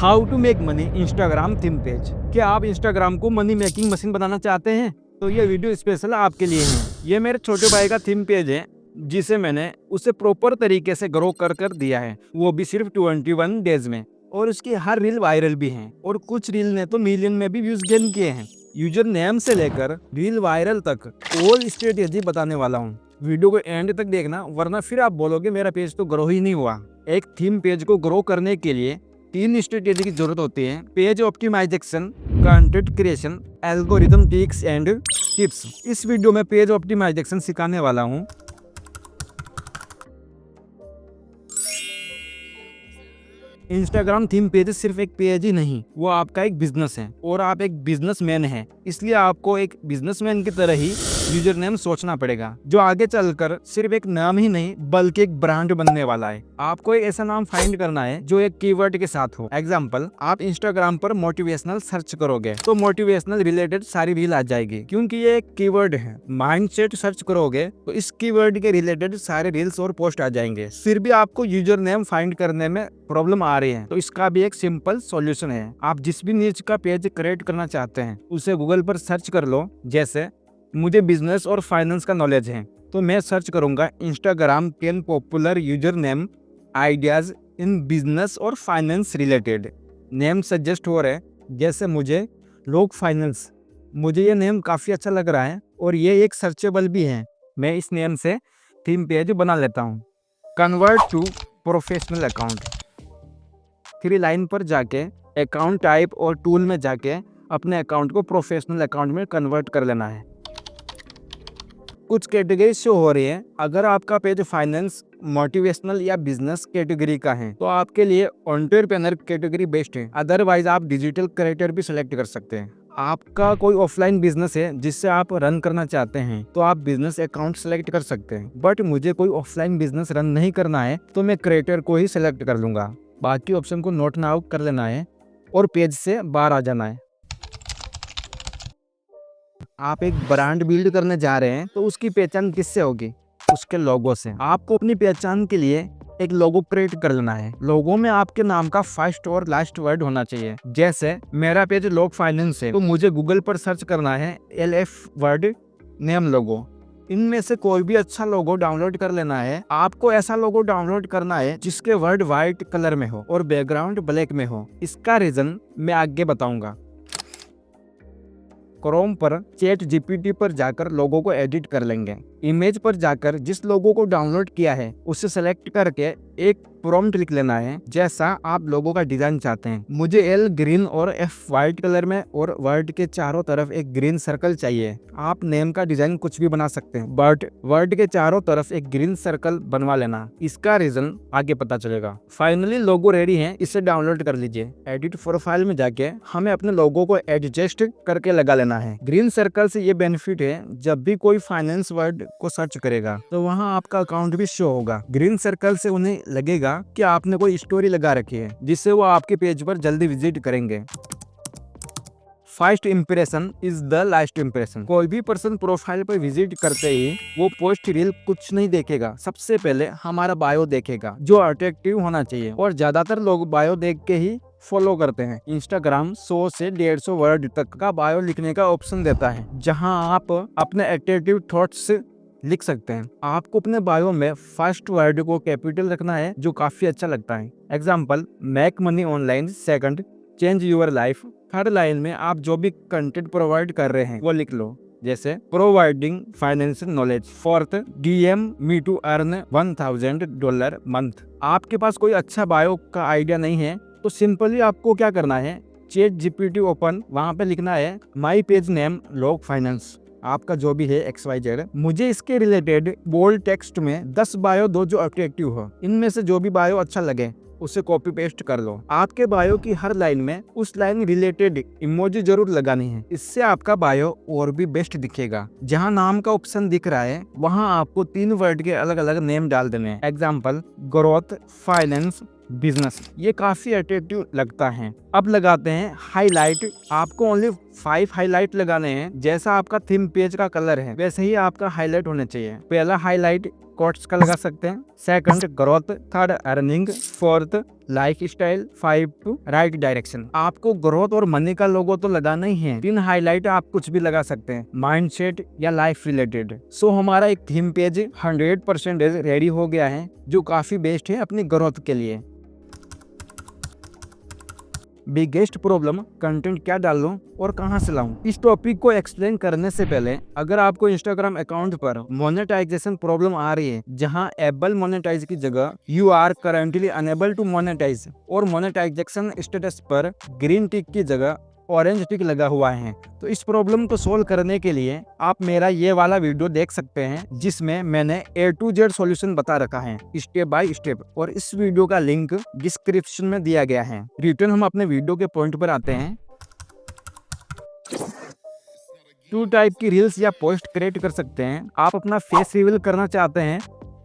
How to make money Instagram theme page. क्या आप Instagram को मनी मेकिंग मशीन बनाना चाहते हैं? तो ये वीडियो स्पेशल आपके लिए है। ये मेरे छोटे भाई का थीम पेज है जिसे मैंने उसे प्रॉपर तरीके से ग्रो कर दिया है, वो भी सिर्फ 21 डेज में। और उसकी हर रील वायरल भी है और कुछ रील ने तो मिलियन में भी व्यूज गेन किए हैं। यूजर नेम से लेकर रील वायरल तक ऑल स्ट्रेटेजी बताने वाला हूँ। वीडियो को एंड तक देखना, वरना फिर आप बोलोगे मेरा पेज तो ग्रो ही नहीं हुआ। एक थीम पेज को ग्रो करने के लिए 3 स्ट्रेटेजी की जरूरत होती है: page optimisation, content creation, algorithm tricks and tips. इस वीडियो में पेज ऑप्टिमाइजेशन सिखाने वाला हूँ। इंस्टाग्राम थीम पेज सिर्फ एक पेज ही नहीं, वो आपका एक बिजनेस है और आप एक बिजनेसमैन हैं, इसलिए आपको एक बिजनेसमैन की तरह ही यूजर नेम सोचना पड़ेगा, जो आगे चलकर सिर्फ एक नाम ही नहीं बल्कि एक ब्रांड बनने वाला है। आपको एक ऐसा नाम फाइंड करना है जो एक कीवर्ड के साथ हो। एग्जाम्पल, आप इंस्टाग्राम पर मोटिवेशनल सर्च करोगे तो मोटिवेशनल रिलेटेड सारी रील आ जाएगी, क्योंकि ये एक कीवर्ड है। माइंडसेट सर्च करोगे तो इस कीवर्ड के रिलेटेड सारे रील्स और पोस्ट आ जाएंगे। फिर भी आपको यूजर नेम फाइंड करने में प्रॉब्लम आ रही है, तो इसका भी एक सिंपल सॉल्यूशन है। आप जिस भी नीच का पेज क्रिएट करना चाहते हैं उसे गूगल पर सर्च कर लो। जैसे मुझे बिजनेस और फाइनेंस का नॉलेज है, तो मैं सर्च करूंगा Instagram 10 popular user name ideas in business और फाइनेंस रिलेटेड। नेम सजेस्ट हो रहे हैं, जैसे मुझे लोग फाइनेंस, मुझे ये नेम काफी अच्छा लग रहा है और ये एक सर्चेबल भी है। मैं इस नेम से थीम पेज बना लेता हूँ। Convert to professional account, 3 line पर जाके अकाउंट टाइप और टूल में जाके अपने अकाउंट को प्रोफेशनल अकाउंट में कन्वर्ट कर लेना है। कुछ कैटेगरी शो हो रही है। अगर आपका पेज फाइनेंस, मोटिवेशनल या बिजनेस कैटेगरी का है तो आपके लिए एंटरप्रेन्योर कैटेगरी बेस्ट है। अदरवाइज आप डिजिटल क्रिएटर भी सिलेक्ट कर सकते हैं। आपका कोई ऑफलाइन बिजनेस है जिससे आप रन करना चाहते हैं तो आप बिजनेस अकाउंट सेलेक्ट कर सकते हैं। बट मुझे कोई ऑफलाइन बिजनेस रन नहीं करना है तो मैं क्रिएटर को ही सिलेक्ट कर लूंगा। बाकी ऑप्शन को नोट नाउ कर लेना है और पेज से बाहर आ जाना है। आप एक ब्रांड बिल्ड करने जा रहे हैं तो उसकी पहचान किससे होगी? उसके लोगो से। आपको अपनी पहचान के लिए एक लोगो क्रिएट कर लेना है। लोगो में आपके नाम का फर्स्ट और लास्ट वर्ड होना चाहिए। जैसे मेरा पेज लोग फाइनेंस है तो मुझे गूगल पर सर्च करना है LF वर्ड नेम लोगो। इनमें से कोई भी अच्छा लोगो डाउनलोड कर लेना है। आपको ऐसा लोगो डाउनलोड करना है जिसके वर्ड व्हाइट कलर में हो और बैकग्राउंड ब्लैक में हो। इसका रीजन मैं आगे बताऊंगा। क्रोम पर चैट जीपीटी पर जाकर लोगों को एडिट कर लेंगे। इमेज पर जाकर जिस लोगों को डाउनलोड किया है उसे सेलेक्ट करके एक प्रॉम्प्ट लिख लेना है जैसा आप लोगों का डिजाइन चाहते हैं। मुझे L ग्रीन और F व्हाइट कलर में और वर्ड के चारों तरफ एक ग्रीन सर्कल चाहिए। आप नेम का डिजाइन कुछ भी बना सकते हैं, बट वर्ड के चारों तरफ एक ग्रीन सर्कल बनवा लेना। इसका रीजन आगे पता चलेगा। फाइनली लोगो रेडी है, इसे डाउनलोड कर लीजिए। एडिट प्रोफाइल में जाके हमें अपने लोगो को एडजस्ट करके लगा लेना है। ग्रीन सर्कल से ये बेनिफिट है, जब भी कोई फाइनेंस वर्ड को सर्च करेगा तो वहां आपका अकाउंट भी शो होगा। ग्रीन सर्कल से उन्हें लगेगा कि आपने कोई स्टोरी लगा रखी है, जिससे वो आपके पेज पर जल्दी विजिट करेंगे। First impression is the last impression. कोई भी पर्सन प्रोफाइल पर विजिट करते ही वो पोस्ट रील कुछ नहीं देखेगा, सबसे पहले हमारा बायो देखेगा जो अट्रैक्टिव होना चाहिए, और ज्यादातर लोग बायो देख के ही फॉलो करते हैं। इंस्टाग्राम 100 से 150 वर्ड तक का बायो लिखने का ऑप्शन देता है, जहां आप अपने अट्रैक्टिव थॉट्स लिख सकते हैं। आपको अपने बायो में फर्स्ट वर्ड को कैपिटल रखना है, जो काफी अच्छा लगता है। Example, make money online. Second, change your life. Third line में आप जो भी कंटेंट प्रोवाइड कर रहे हैं वो लिख लो, जैसे providing financial knowledge. Fourth, DM me to earn $1000 month. आपके पास कोई अच्छा बायो का आइडिया नहीं है तो सिंपली आपको क्या करना है, चैट जीपीटी ओपन, वहां पे लिखना है माई पेज नेम लोग फाइनेंस। आपका जो भी है XYZ, मुझे इसके रिलेटेड बोल्ड टेक्स्ट में 10 बायो दो जो अट्रैक्टिव हो। इनमें से जो भी बायो अच्छा लगे उसे कॉपी पेस्ट कर लो। आपके बायो की हर लाइन में उस लाइन रिलेटेड इमोजी जरूर लगानी है, इससे आपका बायो और भी बेस्ट दिखेगा। जहां नाम का ऑप्शन दिख रहा है वहां आपको 3 वर्ड के अलग अलग नेम डाल देने हैं। Example, growth, finance, business. ये काफी अट्रैक्टिव लगता है। अब लगाते हैं हाईलाइट। आपको ओनली 5 हाईलाइट लगाने हैं। जैसा आपका थीम पेज का कलर है वैसे ही आपका हाईलाइट होना चाहिए। पहला हाईलाइट कोट्स का लगा सकते हैं, second growth, third earning, fourth life style, 5 right direction. आपको ग्रोथ और मनी का लोगो तो लगाना ही है। 3 हाईलाइट आप कुछ भी लगा सकते हैं, माइंडसेट या लाइफ रिलेटेड। सो हमारा एक थीम पेज 100% रेडी हो गया है, जो काफी बेस्ट है अपनी ग्रोथ के लिए। बिगेस्ट प्रॉब्लम, कंटेंट क्या डालूं और कहां से लाऊं। इस टॉपिक को एक्सप्लेन करने से पहले, अगर आपको इंस्टाग्राम अकाउंट पर मोनेटाइजेशन प्रॉब्लम आ रही है, जहां एबल मोनेटाइज की जगह you are currently unable to monetise, और मोनेटाइजेशन स्टेटस पर ग्रीन टिक की जगह ऑरेंज टिक लगा हुआ है, तो इस प्रॉब्लम को सोल्व करने के लिए आप मेरा ये वाला वीडियो देख सकते हैं, जिसमें मैंने A to Z सॉल्यूशन बता रखा है स्टेप बाय स्टेप, और इस वीडियो का लिंक डिस्क्रिप्शन में दिया गया है। रिटर्न हम अपने वीडियो के पॉइंट पर आते हैं। 2 टाइप की रील्स या पोस्ट क्रिएट कर सकते हैं। आप अपना फेस रिवील करना चाहते हैं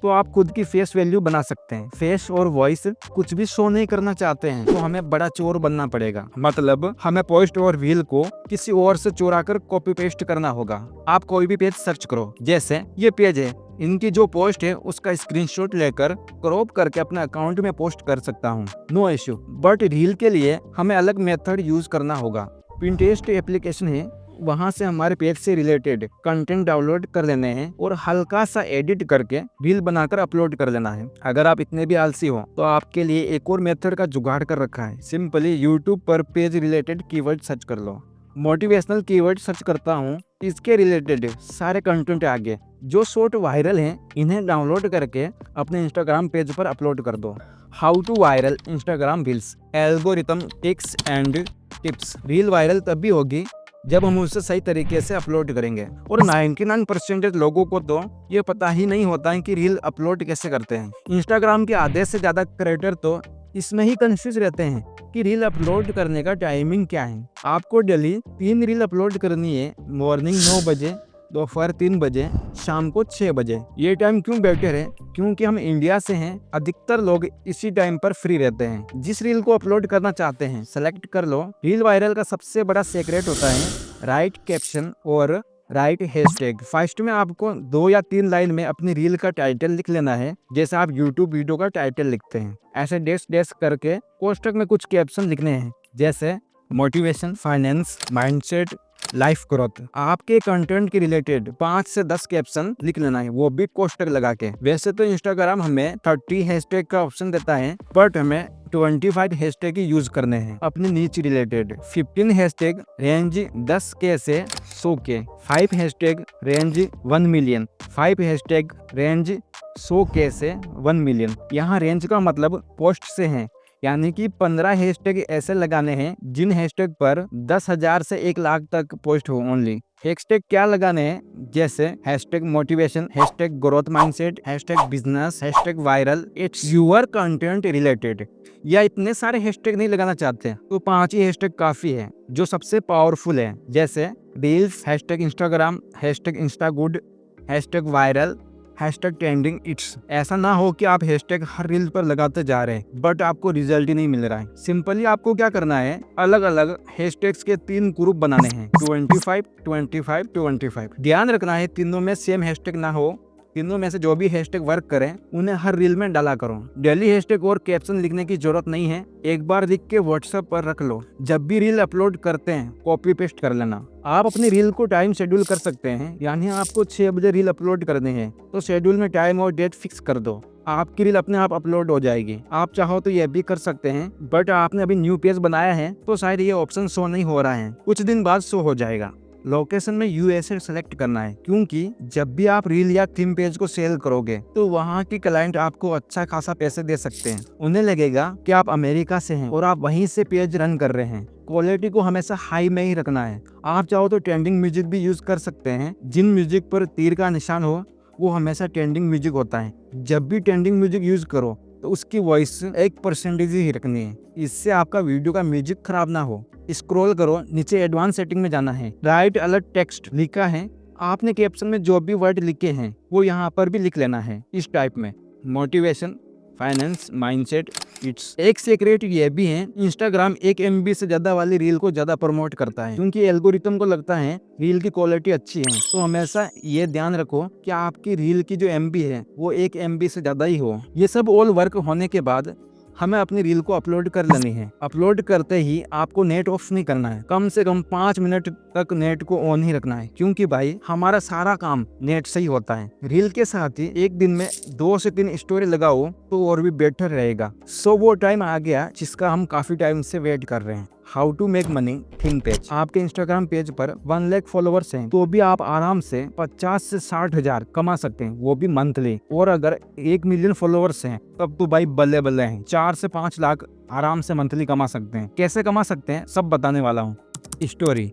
तो आप खुद की फेस वैल्यू बना सकते हैं। फेस और वॉइस कुछ भी शो नहीं करना चाहते हैं तो हमें बड़ा चोर बनना पड़ेगा, मतलब हमें पोस्ट और रील को किसी और से चुरा कर कॉपी पेस्ट करना होगा। आप कोई भी पेज सर्च करो, जैसे ये पेज है, इनकी जो पोस्ट है उसका स्क्रीनशॉट लेकर क्रॉप करके अपने अकाउंट में पोस्ट कर सकता हूँ, नो इश्यू। बट रील के लिए हमें अलग मेथड यूज करना होगा। पिंटरेस्ट एप्लीकेशन है, वहां से हमारे पेज से रिलेटेड कंटेंट डाउनलोड कर लेने हैं और हल्का सा एडिट करके रील बनाकर अपलोड कर लेना है। अगर आप इतने भी आलसी हो तो आपके लिए एक और मेथड का जुगाड़ कर रखा है। सिंपली यूट्यूब पर पेज रिलेटेड कीवर्ड सर्च कर लो। मोटिवेशनल कीवर्ड सर्च करता हूँ, इसके रिलेटेड सारे कंटेंट आगे जो शॉर्ट वायरल हैं इन्हें डाउनलोड करके अपने इंस्टाग्राम पेज पर अपलोड कर दो। How to viral Instagram reels, algorithm tips and tips. Reel viral तब भी होगी जब हम उसे सही तरीके से अपलोड करेंगे, और 99% लोगों को तो ये पता ही नहीं होता है कि रील अपलोड कैसे करते हैं। इंस्टाग्राम के आधे से ज्यादा क्रिएटर तो इसमें ही कंफ्यूज रहते हैं कि रील अपलोड करने का टाइमिंग क्या है। आपको डेली 3 रील अपलोड करनी है, मॉर्निंग 9 बजे, दोपहर 3 बजे, शाम को 6 बजे। ये टाइम क्यों बेटर है? क्योंकि हम इंडिया से हैं, अधिकतर लोग इसी टाइम पर फ्री रहते हैं। जिस रील को अपलोड करना चाहते हैं सेलेक्ट कर लो। रील वायरल का सबसे बड़ा सीक्रेट होता है राइट कैप्शन और राइट हैशटैग। फर्स्ट में आपको 2 या 3 लाइन में अपनी रील का टाइटल लिख लेना है, जैसे आप यूट्यूब वीडियो का टाइटल लिखते हैं। ऐसे डैश डैश करके कोष्टक में कुछ कैप्शन लिखने हैं, जैसे motivation, finance, mindset, life growth. आपके कंटेंट के रिलेटेड 5 से 10 कैप्शन लिख लेना है, वो भी कोष्टक लगा के। वैसे तो इंस्टाग्राम हमें 30 हैशटैग का ऑप्शन देता है, बट हमें 25 हैशटैग ही यूज करने हैं अपनी नीच रिलेटेड। 15 हैशटैग रेंज 10K से 100K, 5 hashtag range 1 million, 5 hashtag range 100K से 1 मिलियन। यहाँ रेंज का मतलब पोस्ट से है, यानी कि 15 हैशटैग ऐसे लगाने हैं जिन हैशटैग पर 10,000 से 1 लाख तक पोस्ट हो ओनली। हैशटैग क्या लगाने हैं, जैसे hashtag motivation, hashtag growth mindset, hashtag business, hashtag viral, it's your content related. या इतने सारे हैशटैग नहीं लगाना चाहते तो 5 ही हैशटैग काफी है जो सबसे पावरफुल है, जैसे reels, hashtag Instagram, hashtag Insta good, hashtag viral, hashtag trending it's. ऐसा ना हो कि आप हैशटैग हर रील पर लगाते जा रहे हैं बट आपको रिजल्ट ही नहीं मिल रहा है। सिंपली आपको क्या करना है, अलग अलग हैशटैग्स के 3 ग्रुप बनाने हैं, 25, 25, 25। ध्यान रखना है तीनों में सेम हैशटैग ना हो। तीनों में से जो भी हैशटैग वर्क करें उन्हें हर रील में डाला करो। डेली हैशटैग और कैप्शन लिखने की जरूरत नहीं है, एक बार लिख के व्हाट्सएप पर रख लो। जब भी रील अपलोड करते हैं कॉपी पेस्ट कर लेना। आप अपनी रील को टाइम शेड्यूल कर सकते हैं, यानी आपको 6 बजे रील अपलोड करनी है तो शेड्यूल में टाइम और डेट फिक्स कर दो, आपकी रील अपने आप अपलोड हो जाएगी। आप चाहो तो यह भी कर सकते हैं, बट आपने अभी न्यू पेज बनाया है तो शायद ये ऑप्शन शो नहीं हो रहा है, कुछ दिन बाद शो हो जाएगा। लोकेशन में यूएसए सेलेक्ट करना है, क्योंकि जब भी आप रील या थीम पेज को सेल करोगे तो वहाँ की क्लाइंट आपको अच्छा खासा पैसे दे सकते हैं। उन्हें लगेगा कि आप अमेरिका से हैं और आप वहीं से पेज रन कर रहे हैं। क्वालिटी को हमेशा हाई में ही रखना है। आप चाहो तो ट्रेंडिंग म्यूजिक भी यूज कर सकते हैं। जिन म्यूजिक पर तीर का निशान हो वो हमेशा ट्रेंडिंग म्यूजिक होता है। जब भी ट्रेंडिंग म्यूजिक यूज करो तो उसकी वॉइस 1% ही रखनी है, इससे आपका वीडियो का म्यूजिक खराब ना हो। स्क्रॉल करो, नीचे एडवांस सेटिंग में जाना है, राइट अलर्ट टेक्स्ट लिखा है। आपने कैप्शन में जो भी वर्ड लिखे हैं वो यहाँ पर भी लिख लेना है इस टाइप में, मोटिवेशन, फाइनेंस, माइंडसेट, इट्स एक सीक्रेट ये भी है, इंस्टाग्राम 1 MB से ज्यादा वाली रील को ज्यादा प्रमोट करता है, क्योंकि एल्गोरिथम को लगता है रील की क्वालिटी अच्छी है। तो हमेशा ये ध्यान रखो कि आपकी रील की जो MB है वो 1 MB से ज्यादा ही हो। ये सब ऑल वर्क होने के बाद हमें अपनी रील को अपलोड कर लेनी है। अपलोड करते ही आपको नेट ऑफ नहीं करना है, कम से कम 5 मिनट तक नेट को ऑन ही रखना है, क्योंकि भाई हमारा सारा काम नेट से ही होता है। रील के साथ ही एक दिन में 2 से 3 स्टोरी लगाओ तो और भी बेटर रहेगा। सो वो टाइम आ गया जिसका हम काफी टाइम से वेट कर रहे हैं। How to make money theme page. आपके इंस्टाग्राम पेज पर 1 लाख फॉलोअर्स हैं तो भी आप आराम से 50 से 60 हजार कमा सकते हैं, वो भी मंथली। और अगर 1 मिलियन फॉलोअर्स हैं तब तो भाई बल्ले बल्ले हैं, 4 से 5 लाख आराम से मंथली कमा सकते हैं। कैसे कमा सकते हैं सब बताने वाला हूँ। स्टोरी,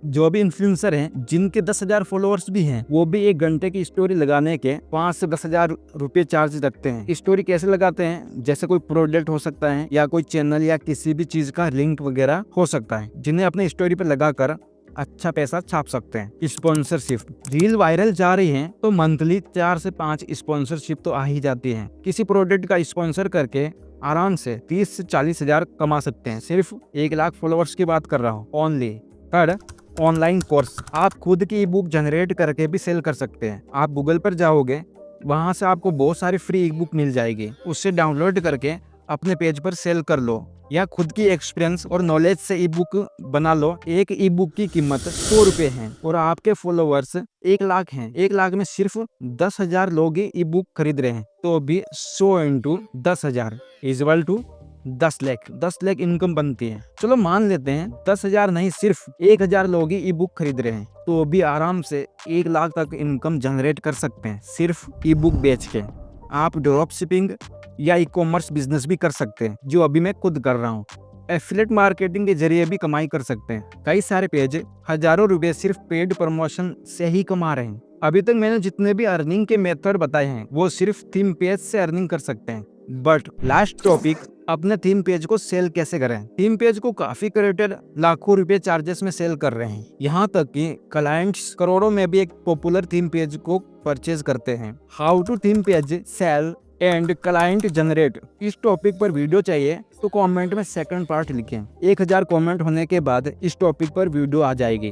जो भी इन्फ्लुएंसर हैं जिनके 10,000 फॉलोअर्स भी हैं वो भी 1 घंटे की स्टोरी लगाने के 5 से 10,000 रुपये चार्ज रखते हैं। स्टोरी कैसे लगाते हैं, जैसे कोई प्रोडक्ट हो सकता है या कोई चैनल या किसी भी चीज का लिंक वगैरह हो सकता है, जिन्हें अपने स्टोरी पे लगाकर अच्छा पैसा छाप सकते हैं। स्पॉन्सरशिप, रील वायरल जा रही है तो मंथली 4 से 5 स्पॉन्सरशिप तो आ ही जाती है। किसी प्रोडक्ट का स्पॉन्सर करके आराम से 30 से 40 हजार कमा सकते हैं। सिर्फ 1 लाख फॉलोअर्स की बात कर रहा हूँ ओनली। Third, online course. आप खुद की ई बुक जनरेट करके भी सेल कर सकते हैं। आप गूगल पर जाओगे, वहां से आपको बहुत सारी फ्री ई बुक मिल जाएगी, उससे डाउनलोड करके अपने पेज पर सेल कर लो, या खुद की एक्सपीरियंस और नॉलेज से ई बुक बना लो। एक ई बुक की कीमत 100 रुपए है और आपके फॉलोअर्स 1 लाख हैं। 1 लाख में सिर्फ 10,000 लोग ही ई बुक खरीद रहे हैं, तो भी 100 into 10,000 equal to 10 lakh. 10 lakh income बनती है। चलो मान लेते हैं 10,000 नहीं, सिर्फ 1,000 लोग ही ई बुक खरीद रहे हैं, तो भी आराम से 1 लाख तक इनकम जनरेट कर सकते हैं सिर्फ ई बुक बेच के। आप ड्रॉप शिपिंग या ई कॉमर्स बिजनेस भी कर सकते हैं, जो अभी मैं खुद कर रहा हूँ। एफिलिएट मार्केटिंग के जरिए भी कमाई कर सकते हैं। कई सारे पेज हजारों रुपए सिर्फ पेड प्रमोशन से ही कमा रहे हैं। अभी तक मैंने जितने भी अर्निंग के मेथड बताए हैं वो सिर्फ थीम पेज से अर्निंग कर सकते हैं। बट लास्ट टॉपिक, अपने थीम पेज को सेल कैसे करें। थीम पेज को काफी क्रिएटर लाखों रुपए चार्जेस में सेल कर रहे हैं, यहाँ तक कि क्लाइंट्स करोड़ों में भी एक पॉपुलर थीम पेज को परचेज करते हैं। How to theme page sell and client generate. इस टॉपिक पर वीडियो चाहिए तो कमेंट में सेकंड पार्ट लिखें। 1000 कमेंट होने के बाद इस टॉपिक पर वीडियो आ जाएगी।